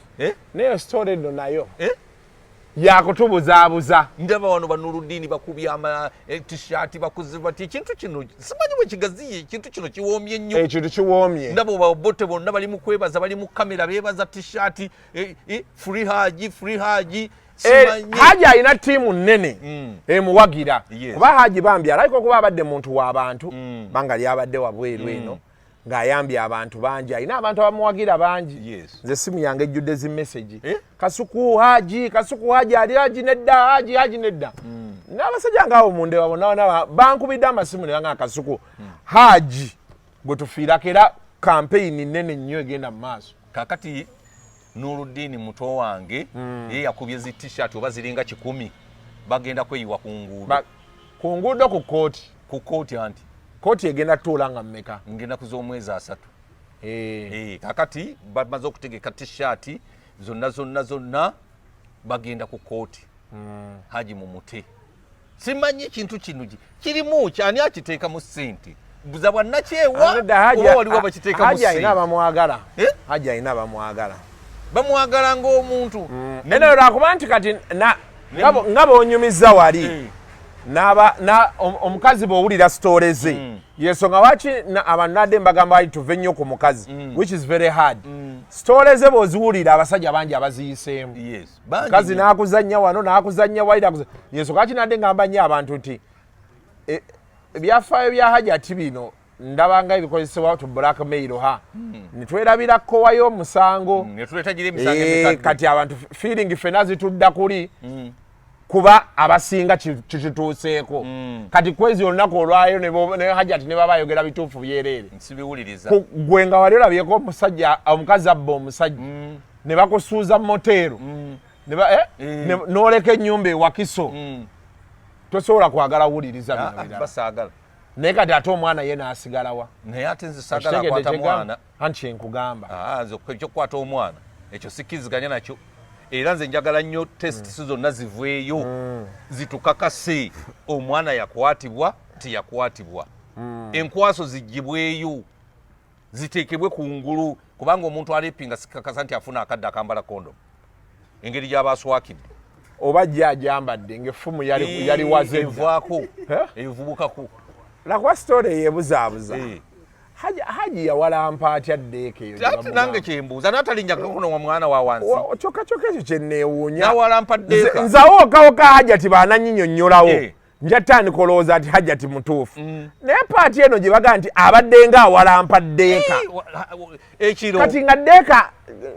naye story eno nayo yakutubuzaabuza ndaba wano Banuruddin bakubya ama t-shirt bakuze bati ekintu kino simanyi bwe kigaziye ekintu kino kiwoomye nnyo ekintu kiwoomye ndaba obabote bonna bali mu kwebaza bali mu kamera beebaza t-shirt free Haji Haji alina ttiimu nnene emuwagira kuba Haji bambi alayika okuba abadde muntu w'abantu banga lyabadde wabweru eno ng'ayambye abantu bangi alina abantu abamuwagira bangi nze simu yange ejjudde zi message kasuku Haji ali Haji nedda n'abasajja ngaawo munde wabona bankubidde amasimu ne banga kasuku Haji gwe tufiirako era campaign nnene nnyo egenda mu maaso kakati Nuruddin muto wange ye yakubye zi t-shirt oba ziringa 10 bagenda kweyiwa ku nguudo ku kooti anti kooti egenda tuula nga mmeka ngenda kuz'omwezi 3 kakati bamaze okutegeka t-shirt zonna bagenda ku kooti Haji mumute simanyi ekintu kino kirimu kyani akiteeka mu ssente buza bwannakyewa oba waliwo bakiteeka mu ssente Haji alina abamwagala bamwagala ng'omuntu neno lwakuba nti kati nga bonyumiza wali omukazi bw'owulira story ze yensonga waki abanadde mbagamba bali tuve nnyo ku mukazi which is very hard story ze bw'oziwulira abasajja bangi abaziyiseemu mukazi n'akuzannya wano n'akuzannya wali yensonga waki nadde ngamba nnyo abantu nti ebyafaayo bya Haji ati bino ndabanga ebikozesebwa tu blackmail nitwerabira kowa y'omusango kati abantu feeling fena zitudda kuli kuba abasinga kitutuuseeko kati Kwezi olunaku olwayo ne Haji ati ne baba ayogera bituufu byereere gwe nga wali olabyeko omusajja omukazi abba omusajja ne bakusuuza motero n'oleka ennyumba ewakiso tosobola kwagala wuliriza bino birala naye kati ate omwana ye n'asigalawa naye ate nze saagala akwata mwana anti kyenkugamba nze ekyokukwata omwana ekyo sikkiziganya nakyo era nze njagala nnyo tesiti zonna ziveeyo zitukakase omwana yakwatibwa teyakwatibwa enkwaso zigibweyo ziteekebwe ku ngulu kubanga omuntu alepinga sikakasa nti afuna akadde akambala kondomu engeri gy'abaaswakidde oba gy'ajambadde ng'effumu yali wazedda evaako evubukako lakuba story eyebuzaabuza Haji yawalampa atya ddeeka eyo ate nange kyembuuza n'atalinnyako kuno mwana wa wansi kyokka ekyo kyenneewuunya nawalampa ddeeka nzawo okawoka Haji ati baanannyinyonnyolawo njatandika olowooza ati Haji ati mutuufu naye paati eno gye baga nti abadde nga awalampa ddeeka ekiro kati nga ddeeka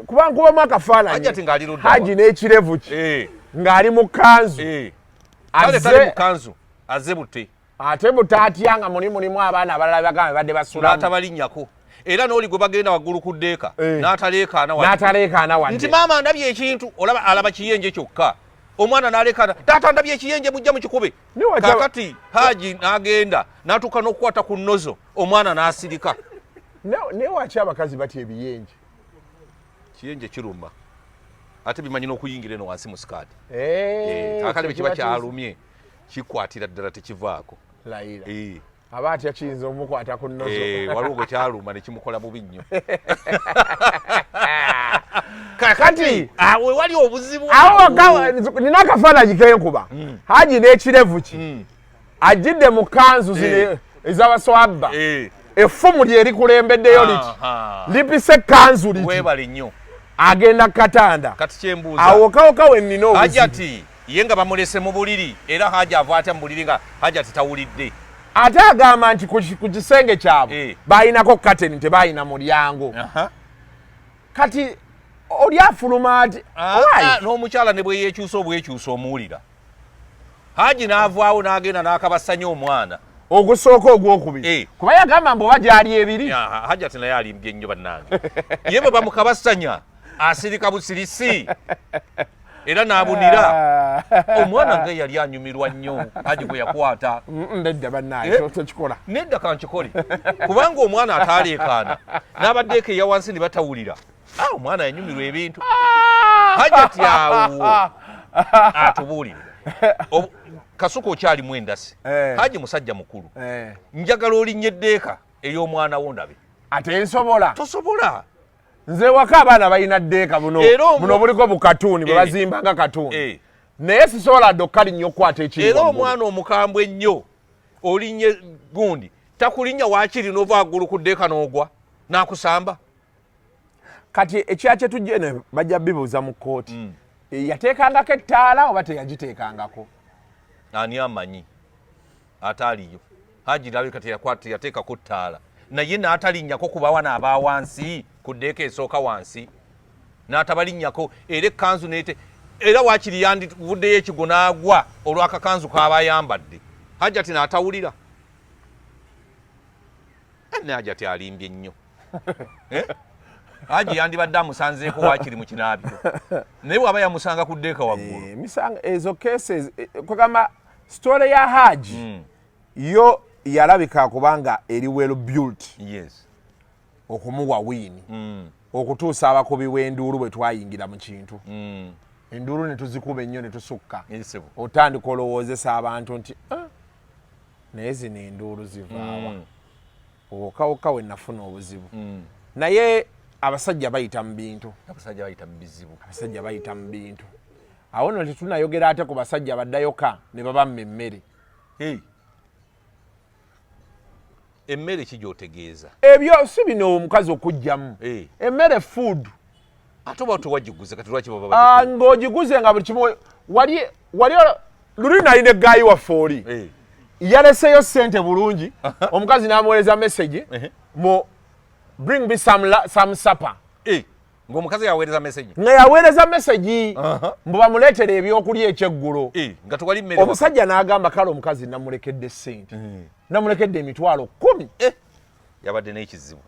kuba nkubamu akafaananyi Haji n'ekirevu ki ng'ali mu kanzu azze butte ate butaatya nga mulimu abaana abalala bagamba badde basulamu n'atabalinnyako era n'oli gwe bagenda waggulu ku ddeeka n'ataleekaana wadde nti maama ndabye ekintu olaba alaba kiyenje kyokka omwana n'aleekaana taata ndabye ekiyenje mujja mu kikube kakati Haji n'agenda n'atuuka n'okukwata ku nnozo omwana n'asirika naye waki abakazi batya ebiyenje kiyenje kiruma ate bimanyi n'okuyingira eno wansi mu sikaati akali bwe kiba kyalumye kikwatira ddala tekivaako layira aba atya kiyinza omukwata ku nnozo waliwo gwe kyaluma ne kimukola bubi nnyo kakati awe wali obuzibu nina akafaananyi kenkuba Haji n'ekirevu ki ajjidde mu kanzu zino ez'abaswabba effumu lye likulembeddeyo liti lipise ekkanzu liti weebale nnyo agenda katanda kati kyembuuza awokawoka we nnina obuzibu Hajati ye nga bamulese mu buliri era Haji ava atya mu buliri nga Hajati tawulidde ate agamba nti ku kisenge kyabwe baayinako kateni tebaayina mulyango kati oli afuluma ati n'omukyala ne bwe yeekyusa obwekyusa omuwulira Haji n'avaawo n'agenda n'akabasanya omwana ogusooka ogwokubiri kuba yagamba mbu oba gyali ebiri Hajati naye alimbye nnyo bannange ye bwe bamukabasanya asirika busirisi era n'abunira omwana nga yali anyumirwa nnyo Haji gwe yakwata nedda bannange tokikola nedda kankikole kubanga omwana ataaleekaana n'abaddeeko eya wansi ne batawulira omwana yanyumirwa ebintu Hajati awo atubuulire kasuka okyalimu endasi Haji musajja mukulu njagala olinnye eddeeka ey'omwana wo ndabe ate nsobola tosobola nze waka abaana balina ddeeka buno buliko bukatuuni bwe bazimbanga katuuni naye sisobola dde okkalinnya okukwata ekintu era omwana omukambwe ennyo olinnye gundi takulinnya waakiri n'ova waggulu ku ddeeka n'ogwa n'akusamba kati ekyakye tujje ne bajja bibuuza mu kkooti yateekangako ettaala oba teyagiteekangako ani amanyi ate aliyo Haji labika teyateekako ttaala naye n'atalinnyako kubawana aba wansi ku ddeeka esooka wansi n'atabalinnyako era ekkanzu neete era waakiri yandivuddeyo ekigo n'agwa olw'akakanzu k'aba ayambadde Hajati n'atawulira ne Hajati alimbye nnyo Haji yandibadde amusanzeeko waakiri mu kinaabiro naye bw'aba yamusanga ku ddeeka waggulu ezo cases kwegamba story ya Haji yo yalabika kubanga eri well built okumuwa wiini okutuusa abakubi w'enduulu bwe twayingira mu kintu enduulu ne tuzikuba ennyo ne tusukka otandika olowoozesa abantu nti naye zino enduulu zivaawa owokawoka we nafuna obuzibu naye abasajja bayita mu bintu abasajja bayita mu bintu awo nno tetunayogera ate ku basajja baddayoka ne babamma emmere emmere kijootegeeza ebyo si bino omukazi okugjamu emmere food ate oba tewagiguze kati lwaki baba ng'ogiguze nga buli kimu wali luli nalina eggaayi waffe oli yaleseyo ssente bulungi omukazi n'amuweereza message mu bring me some supper ng'omukazi yaweereza message nga yaweereza message mbu bamuleetere ebyokulya ekyeggulo nga tewali mmere omusajja n'agamba kale omukazi namulekedde ssente namulekedde emitwalo 10 yabadde n'ekizibu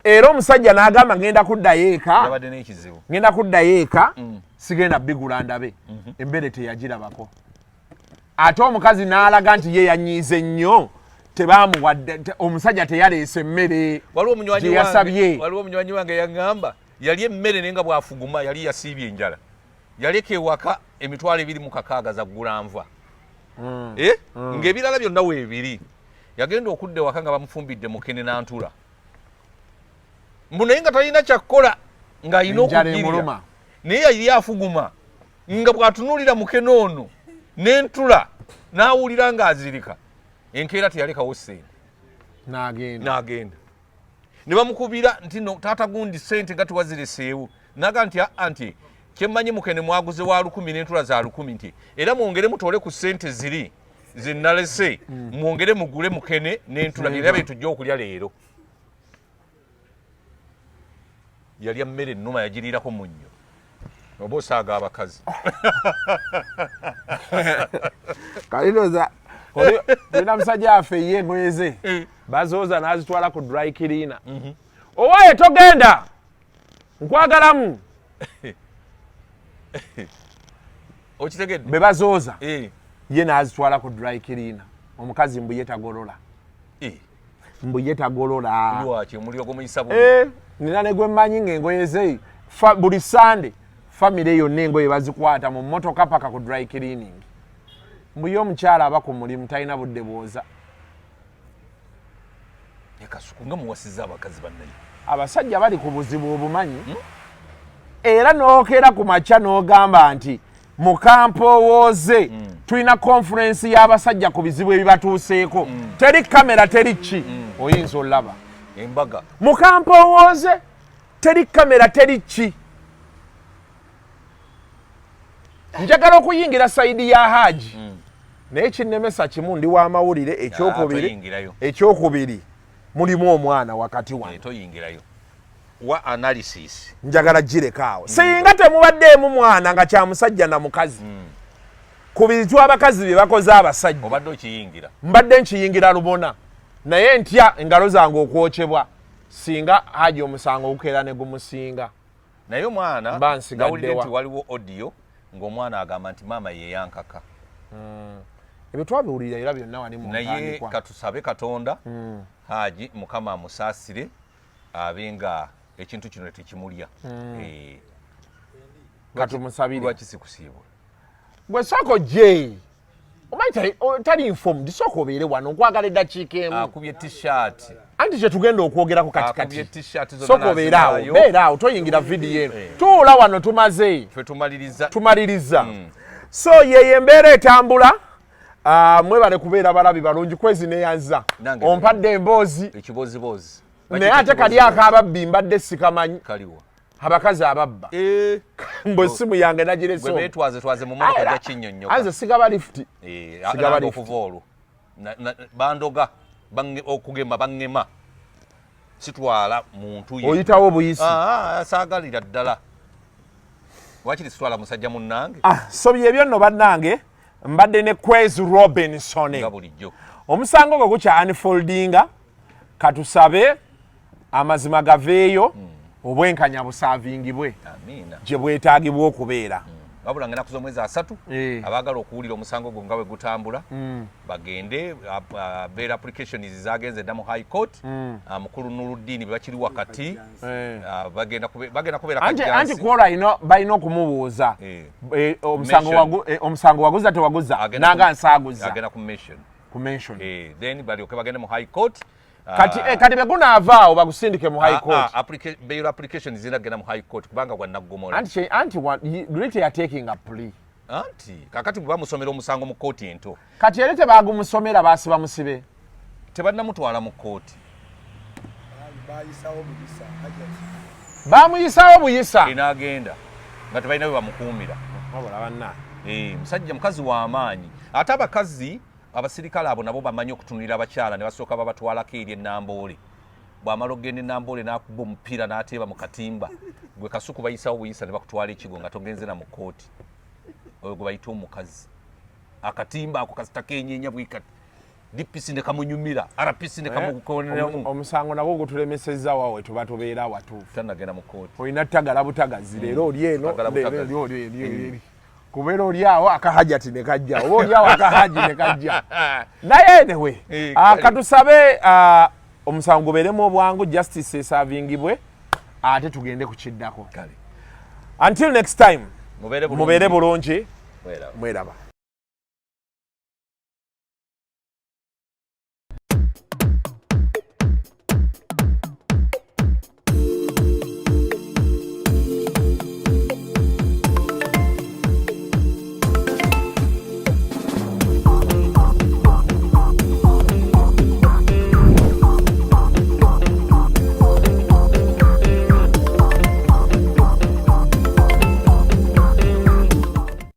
era omusajja n'agamba ngenda kuddayo eka yabadde n'ekizibu ngenda kuddayo eka sigenda bigula ndabe emmere teyagirabako ate omukazi n'alaga nti ye yanyiize nnyo tebamuwadde omusajja teyaleese emmere gye yasabye waliwo omunywanyi wange yaŋŋamba yali emmere naye nga bw'afuguma yali yasiibye enjala yaleka ewaka emitwalo 26 za gulanva ng'ebirala byonna weebiri yagenda okudda ewaka nga bamufumbidde mukene n'antula mbu naye nga talina kyakkola ng'alina okugirira naye yali afuguma nga bw'atunuulira mukene ono n'entula n'awulira ng'azirika enkeera teyalekawo ssente n'agenda ne bamukubira nti no taata gundi ssente nga tewazireseewo naga nti anti kyemmanyi mukene mwaguze wa 10 n'entula za 10 nti era mwongere mutoole ku ssente ziri zinalese mwongere mugule mukene n'entula era betujja okulya leero yalya mmere ennuma yagiriirako munnyo oba osaaga abakazi kalinoza tulina musajja affe ye engoye ze bazooza n'azitwala ku dry cleaner owaaye togenda nkwagalamu okitegedde be bazooza ye n'azitwala ku dry cleaner omukazi mbu ye tagolola mbu ye tagolola lwaki omuliro gw'omuyisa nina ne gwe mmanyi ng'engoye ze buli sande famire yonna engoye bazikwata mu mmotoka paka ku dry cleaning mbu ye omukyala aba ku mulimu talina budde bwoza ekasuku nga muwasizza abakazi bannaye abasajja bali ku buzibu obumanyi era n'okera ku makya n'ogamba nti mu kampowooze tulina konferensi y'abasajja ku bizibu ebibatuuseeko teri kamera teri ki oyinza olaba embaga mu kampowooze teri kamera teri ki njagala okuyingira sayidi ya Haji naye kinnemesa kimu ndi w'amawulire ekyokubiri mulimu omwana wakati wange toyingirayo wa analysis njagala girekaawo singa temubaddeemu mwana nga kya musajja na mukazi ku bintu abakazi bye bakoze abasajja obadde okiyingira mbadde nkiyingira lubona naye ntya engalo zange okwokyebwa singa Haji omusango ogukeera ne gumusinga naye omwana nawulire nti waliwo audio ng'omwana agamba nti maama ye yankaka ebyo twabiwulira era byonna wani mu naye katusabe Katonda Haji Mukama amusaasire abe nga ekintu kino tekimulya katumusabire lwaki sikusiibula gwe soko je omanyi tali informed soko obeere wano nkwagala eddakiika emu akubye t-shirt anti kye tugenda okwogerako katikati soko beera awo toyingira vidiyo eno tuula wano tumaze tumaliriza so yeyo embeera etambula mwebale kubeera balabi balungi Kwezi neyanza ompadde emboozi ekiboozibozi naye ate kali akababbi mbadde sikamanyi kaliwa abakazi ababba mbwe essimu yange nagirese gwe betwaze mu motoka ja kinnyonnyoka anze sigaba lifuti sigaba lifuti okuva olwo bandoga okugema bangema sitwala muntu ye oyitawo obuyisi saagalira ddala wakiri sitwala musajja munnange so byebyo nno bannange mbadde ne Kwezi Robinson nga bulijjo omusango gwe gukya unfoldinga katusabe amazima gaveeyo obwenkanya busaavingibwe gye bwetaagibwa okubeera wabula ngena kuza omwezi 3 abaagala okuwulira omusango gwo nga bwe gutambula bagende bail applications zagenze dda mu high court mukulu Nuruddin bakiri wakati bagenda kubeera anti kuola balina okumubuuza omusango waguza tewaguza nanga nsaaguza agenda ku mention then balyoke bagende mu high court kati begunaavaawo bagusindike mu high court bail applications zinagenda mu high court kubanga gwannagomola anti really are taking a plea anti kakati bwe bamusomera omusango mu kooti ento kati eri tebagumusomera baasiba musibe tebannamutwala mu kooti bamuyisaawo buyisa inaagenda nga tebalina bwe bamukuumira musajja mukazi w'amaanyi ate abakazi abasirikale abo nabo bamanyi okutunulira abakyala ne basooka babatwalako eri ennamboole bw'amala okugenda ennamboole n'akuba omupiira n'ateeba mu katimba gwe kasuku bayisawo buyisa ne bakutwala ekigo nga togenze na mu kooti oyo gwe bayita omukazi akatimba ako kasita kenyeenya bwikati DPC ne kamunyumira RPC ne kamukoneramu omusango nagwo gutulemesezza wawe tuba tubeera awatuufu tanagenda mu kooti olina ttagala butagazi leero oli eno kubeera oli awo akahajati ne kajja oba oli awo akahaji ne kajja naye enewe katusabe omusango gubeeremu obwangu justice esaavingibwe ate tugende ku kiddako until next time mubeere bulungi mweraba